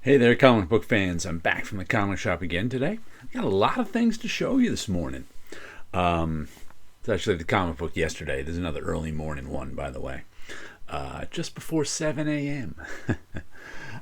Hey there, comic book fans. I'm back from the comic shop again today. I got a lot of things to show you this morning. It's actually the comic book yesterday. There's another early morning one, by the way. Just before 7 a.m.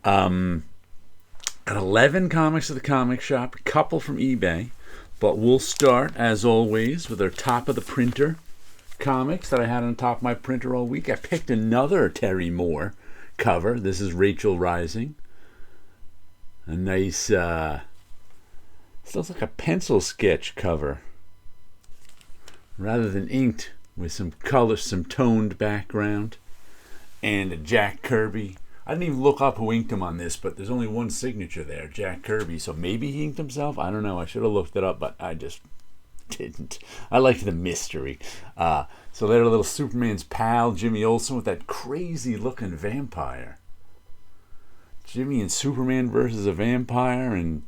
Got 11 comics at the comic shop, a couple from eBay. But we'll start, as always, with our top of the printer comics that I had on top of my printer all week. I picked another Terry Moore cover. This is Rachel Rising. A nice, it looks like a pencil sketch cover rather than inked, with some color, some toned background, and a Jack Kirby. I didn't even look up who inked him on this, but there's only one signature there, Jack Kirby, so maybe he inked himself. I don't know. I should have looked it up, but I just didn't. I liked the mystery. So there's a little Superman's pal, Jimmy Olsen, with that crazy looking vampire. Jimmy and Superman versus a vampire, and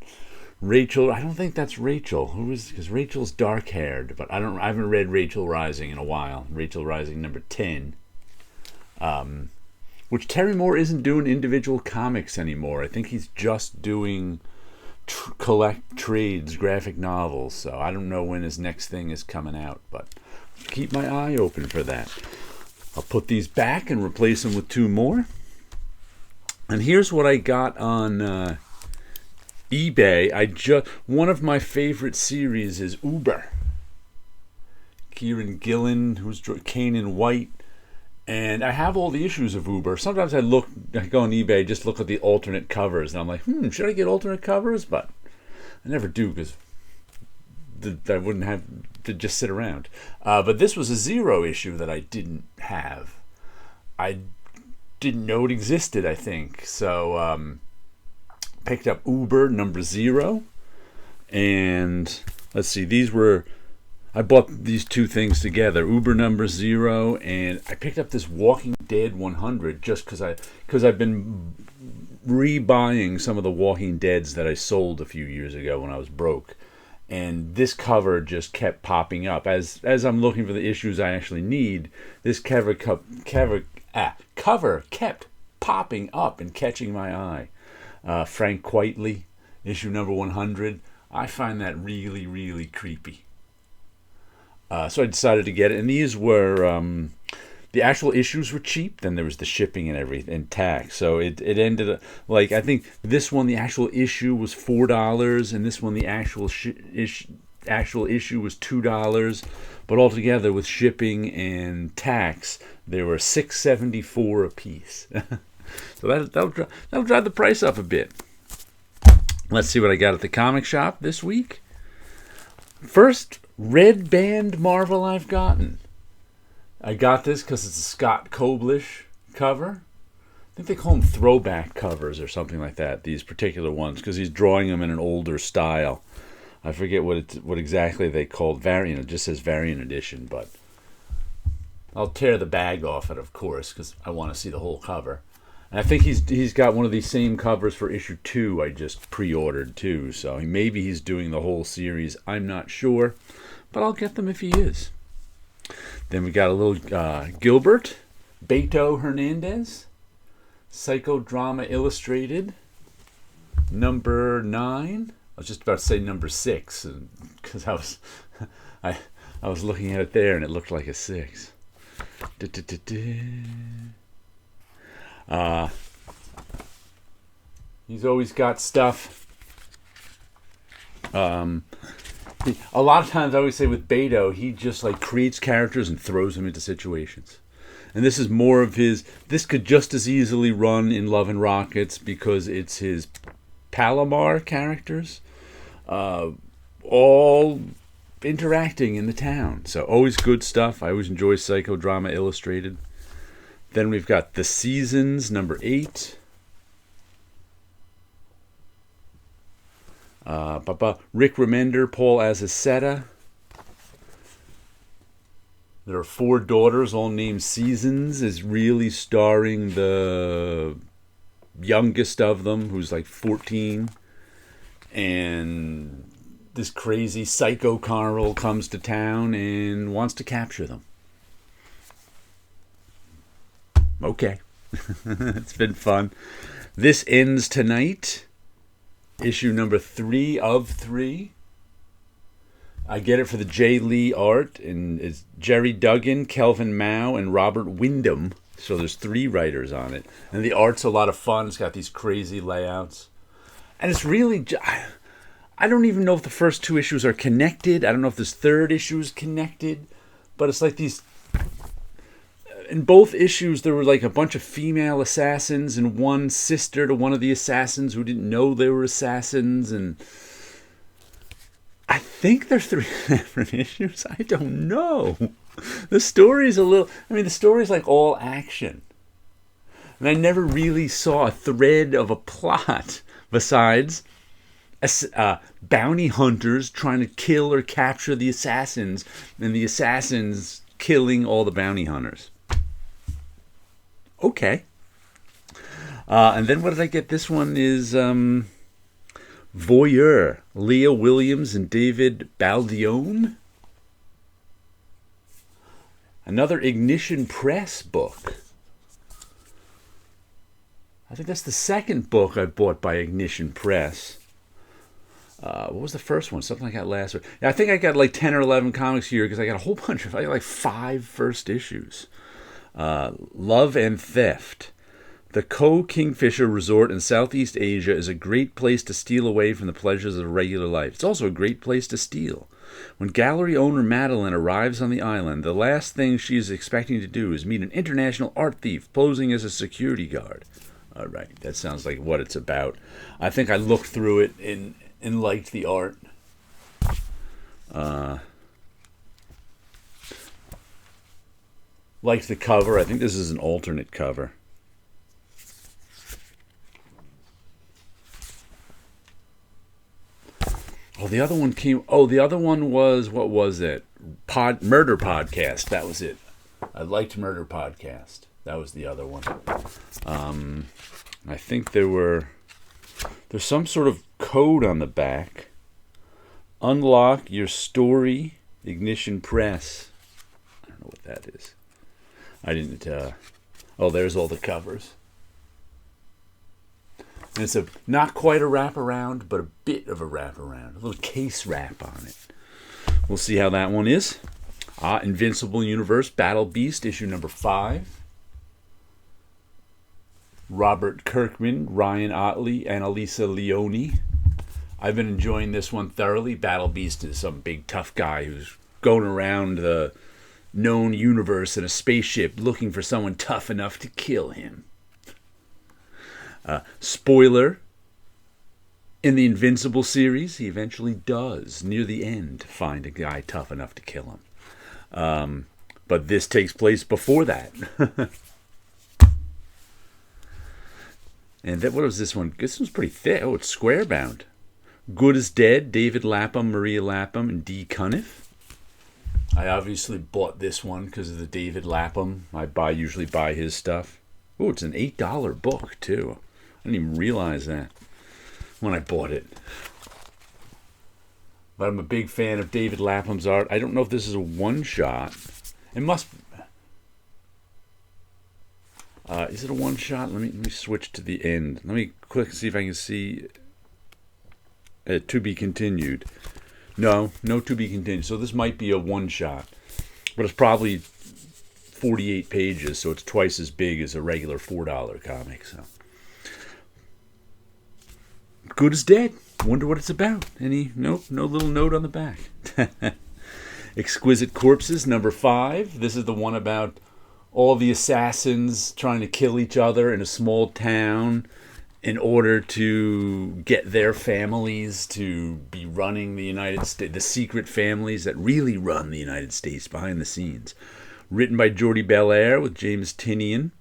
Rachel. I don't think that's Rachel. Who is? Because Rachel's dark haired, but I haven't read Rachel Rising in a while. Rachel Rising number 10. Which Terry Moore isn't doing individual comics anymore. I think he's just doing collect trades, graphic novels. So I don't know when his next thing is coming out, but keep my eye open for that. I'll put these back and replace them with two more. And here's what I got on eBay. One of my favorite series is Uber. Kieran Gillen, who's Kanan White, and I have all the issues of Uber. Sometimes I go on eBay, just look at the alternate covers, and I'm like, should I get alternate covers? But I never do, because I wouldn't have to just sit around. But this was a Zero issue that I didn't have. I didn't know it existed, I think. So picked up Uber number 0, and let's see, I bought these two things together, Uber number 0, and I picked up this Walking Dead 100 just because I've been rebuying some of the Walking Deads that I sold a few years ago when I was broke, and this cover just kept popping up as I'm looking for the issues I actually need. This cover kept popping up and catching my eye. Frank Quitely, issue number 100. I find that really, really creepy. So I decided to get it. And these were, the actual issues were cheap. Then there was the shipping and everything, and tax. So it ended up, like, I think this one, the actual issue was $4, and this one, the actual issue was $2. But altogether, with shipping and tax, they were $6.74 a piece. So that'll drive the price up a bit. Let's see what I got at the comic shop this week. First Red Band Marvel I've gotten. I got this because it's a Scott Koblish cover. I think they call them throwback covers or something like that, these particular ones, because he's drawing them in an older style. I forget what exactly they called variant. It just says variant edition, but I'll tear the bag off it, of course, because I want to see the whole cover. And I think he's got one of these same covers for issue 2 I just pre-ordered too. So maybe he's doing the whole series. I'm not sure, but I'll get them if he is. Then we got a little Gilbert, Beto Hernandez, Psychodrama Illustrated, number 9. I was just about to say number 6, because I was looking at it there and it looked like a 6. He's always got stuff. A lot of times I always say with Beto, he just like creates characters and throws them into situations. And this is more of his. This could just as easily run in Love and Rockets because it's his Palomar characters, all interacting in the town. So always good stuff. I always enjoy Psychodrama Illustrated. Then we've got The Seasons, number 8. Rick Remender, Paul Azaceta. There are 4 daughters, all named Seasons, is really starring the youngest of them, who's like 14. And this crazy psycho Carl comes to town and wants to capture them. Okay. It's been fun. This Ends Tonight, issue number 3 of 3. I get it for the Jay Lee art, and it's Jerry Duggan, Kelvin Mao, and Robert Wyndham. So there's 3 writers on it. And the art's a lot of fun. It's got these crazy layouts. And it's really... I don't even know if the first 2 issues are connected. I don't know if this 3rd issue is connected. But it's like these... In both issues, there were like a bunch of female assassins and one sister to one of the assassins who didn't know they were assassins. And I think there's 3 different issues. I don't know. The story's the story's like all action. And I never really saw a thread of a plot besides bounty hunters trying to kill or capture the assassins and the assassins killing all the bounty hunters. Okay. And then what did I get? This one is Voyeur, Leah Williams and David Baldione. Another Ignition Press book. I think that's the second book I bought by Ignition Press. What was the first one? Something I got last week. Yeah, I think I got like 10 or 11 comics here because I got a whole bunch of... I got like 5 first issues. Love and Theft. The Ko Kingfisher Resort in Southeast Asia is a great place to steal away from the pleasures of regular life. It's also a great place to steal. When gallery owner Madeline arrives on the island, the last thing she is expecting to do is meet an international art thief posing as a security guard. All right, that sounds like what it's about. I think I looked through it and liked the art. Liked the cover. I think this is an alternate cover. Oh, the other one came... Oh, the other one was... What was it? Murder Podcast. That was it. I liked Murder Podcast. That was the other one. I think there's some sort of code on the back. Unlock your story, Ignition Press. I don't know what that is. I didn't... Oh, there's all the covers. And it's not quite a wraparound, but a bit of a wraparound. A little case wrap on it. We'll see how that one is. Invincible Universe, Battle Beast, issue number 5. Robert Kirkman, Ryan Otley, and Elisa Leone. I've been enjoying this one thoroughly. Battle Beast is some big tough guy who's going around the known universe in a spaceship looking for someone tough enough to kill him. Spoiler, in the Invincible series, he eventually does, near the end, find a guy tough enough to kill him. But this takes place before that. And what was this one? This one's pretty thick. Oh, it's square bound. Good as Dead, David Lapham, Maria Lapham, and Dee Cunniffe. I obviously bought this one because of the David Lapham. I usually buy his stuff. Oh, it's an $8 book, too. I didn't even realize that when I bought it. But I'm a big fan of David Lapham's art. I don't know if this is a one-shot. It must... is it a one-shot? Let me switch to the end. Let me quick see if I can see... to be continued. No to be continued. So this might be a one-shot. But it's probably 48 pages, so it's twice as big as a regular $4 comic. So, Good as Dead. Wonder what it's about. No little note on the back. Exquisite Corpses, number 5. This is the one about all the assassins trying to kill each other in a small town in order to get their families to be running the United States, the secret families that really run the United States behind the scenes. Written by Jordi Belair with James Tynion.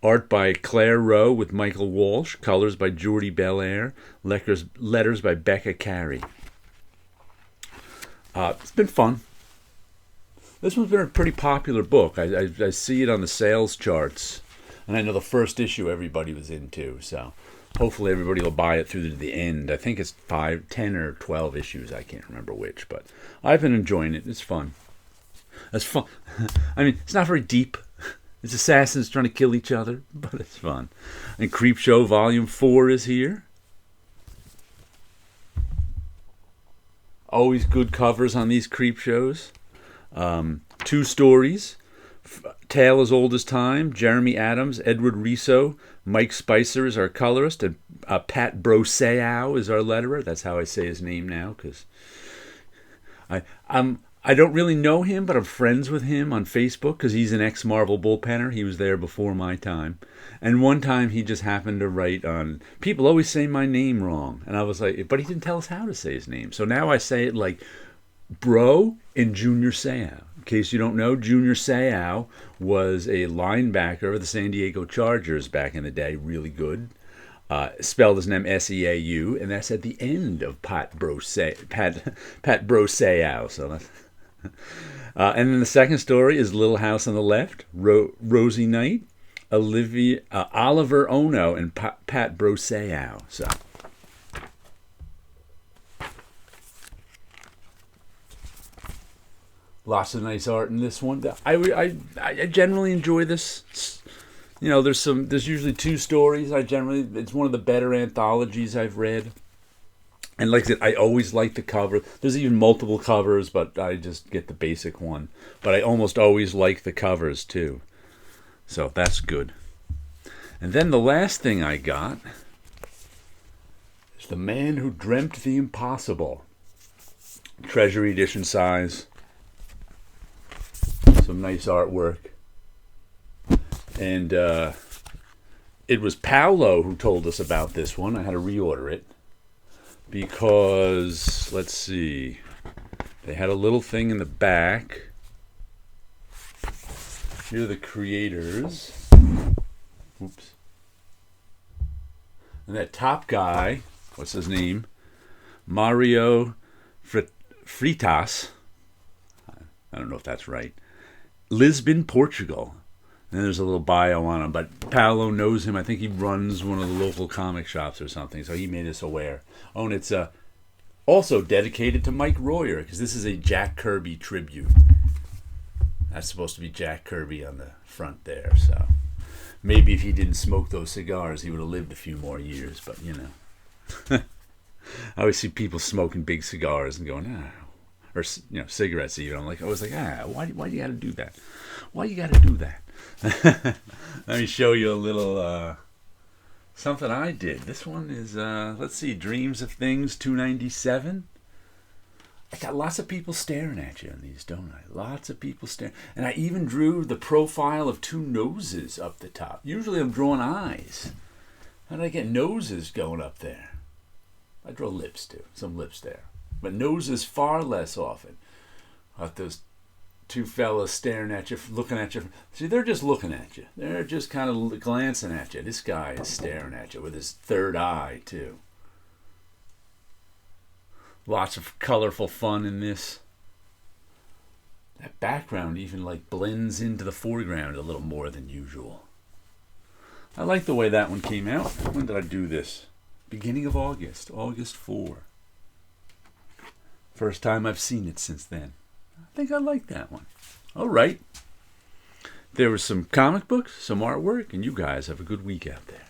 Art by Claire Rowe with Michael Walsh. Colors by Jordi Belair. Letters by Becca Carey. It's been fun. This one's been a pretty popular book. I see it on the sales charts. And I know the first issue everybody was into. So hopefully everybody will buy it through to the end. I think it's 5, 10, or 12 issues. I can't remember which. But I've been enjoying it. It's fun. It's fun. I mean, it's not very deep. It's assassins trying to kill each other, but it's fun. And Creepshow Volume 4 is here. Always good covers on these Creepshows. 2 stories. Tale as Old as Time. Jeremy Adams, Edward Riso, Mike Spicer is our colorist, and Pat Brosseau is our letterer. That's how I say his name now, because I don't really know him, but I'm friends with him on Facebook because he's an ex-Marvel bullpenner. He was there before my time. And one time he just happened to write on, people always say my name wrong. And I was like, but he didn't tell us how to say his name. So now I say it like Bro and Junior Seau. In case you don't know, Junior Seau was a linebacker of the San Diego Chargers back in the day. Really good. Spelled his name Seau, and that's at the end of Pat Brosseau. So that's... and then the second story is Little House on the Left, Rosie Knight, Oliver Ono, and Pat Brosseau. So lots of nice art in this one. I generally enjoy this. You know, there's usually 2 stories. It's one of the better anthologies I've read. And like I said, I always like the cover. There's even multiple covers, but I just get the basic one. But I almost always like the covers too. So that's good. And then the last thing I got is The Man Who Dreamt the Impossible. Treasury edition size. Some nice artwork. And it was Paolo who told us about this one. I had to reorder it. Because, let's see, they had a little thing in the back. Here are the creators. Oops. And that top guy, what's his name? Mario Freitas. I don't know if that's right. Lisbon, Portugal. And there's a little bio on him, but Paolo knows him. I think he runs one of the local comic shops or something, so he made us aware. Oh, and it's also dedicated to Mike Royer, because this is a Jack Kirby tribute. That's supposed to be Jack Kirby on the front there, so maybe if he didn't smoke those cigars, he would have lived a few more years, but you know. I always see people smoking big cigars and going, or cigarettes even. I was like, why do you got to do that? Why you got to do that? Let me show you a little something I did. This one is let's see, Dreams of Things 297. I got lots of people staring at you on these, don't I? Lots of people staring. And I even drew the profile of 2 noses up the top. Usually I'm drawing eyes. How did I get noses going up there? I draw lips too, some lips there. But noses far less often. Those 2 fellas staring at you, looking at you. See, they're just looking at you. They're just kind of glancing at you. This guy is staring at you with his third eye, too. Lots of colorful fun in this. That background even blends into the foreground a little more than usual. I like the way that one came out. When did I do this? Beginning of August. August 4. First time I've seen it since then. I think I like that one. All right. There was some comic books, some artwork, and you guys have a good week out there.